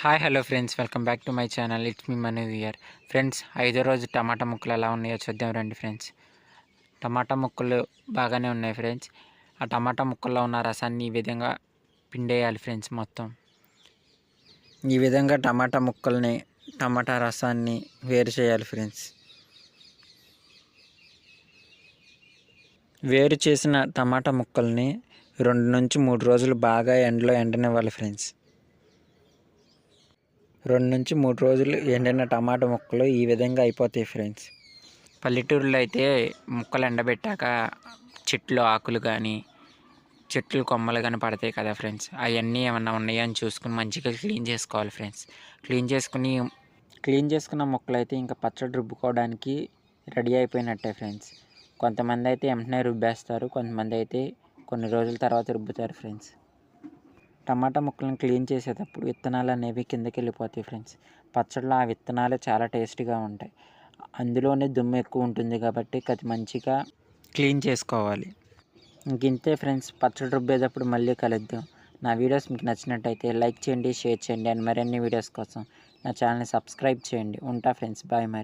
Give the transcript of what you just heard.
Hi hello friends, welcome back to my channel. It's me money year. Friends, ఐదో రోజు టమాటా ముక్కలు ఎలా ఉన్నాయో చూద్దాం రండి ఫ్రెండ్స్. టమాటా ముక్కలు బాగానే ఉన్నాయి ఫ్రెండ్స్. ఆ టమాటా ముక్కల్లో ఉన్న రసాన్ని ఈ విధంగా పిండేయాలి ఫ్రెండ్స్. మొత్తం ఈ విధంగా టమాటా రసాన్ని వేరు చేయాలి ఫ్రెండ్స్. వేరు చేసిన టమాటా ముక్కల్ని 2 నుంచి 3 రోజులు బాగా ఎండలో ఎండనివ్వాలి ఫ్రెండ్స్. 2 నుంచి 3 రోజులు ఎండిన టమాటా ముక్కలు ఈ విధంగా అయిపోతాయి ఫ్రెండ్స్. పల్లెటూరులో అయితే ముక్కలు ఎండబెట్టాక చెట్లు ఆకులు కానీ చెట్లు కొమ్మలు కానీ పడతాయి కదా ఫ్రెండ్స్. అవన్నీ ఏమన్నా ఉన్నాయా అని చూసుకుని మంచిగా క్లీన్ చేసుకోవాలి ఫ్రెండ్స్. క్లీన్ చేసుకున్న ముక్కలు అయితే ఇంకా పచ్చడి రుబ్బుకోవడానికి రెడీ అయిపోయినట్టే ఫ్రెండ్స్. కొంతమంది అయితే వెంటనే రుబ్బేస్తారు, కొంతమంది అయితే కొన్ని రోజుల తర్వాత రుబ్బుతారు ఫ్రెండ్స్. టమాటా ముక్కలను క్లీన్ చేసేటప్పుడు విత్తనాలు అనేవి కిందకి వెళ్ళిపోతాయి ఫ్రెండ్స్. పచ్చడిలో ఆ విత్తనాలు చాలా టేస్టీగా ఉంటాయి. అందులోనే దుమ్ము ఎక్కువ ఉంటుంది కాబట్టి అది మంచిగా క్లీన్ చేసుకోవాలి. ఇంతే ఫ్రెండ్స్, పచ్చడి రుబ్బేటప్పుడు మళ్ళీ కలుద్దాం. నా వీడియోస్ మీకు నచ్చినట్టయితే లైక్ చేయండి, షేర్ చేయండి. అండ్ మరిన్ని వీడియోస్ కోసం నా ఛానల్ని సబ్స్క్రైబ్ చేయండి. ఉంటా ఫ్రెండ్స్, బాయ్ మరి.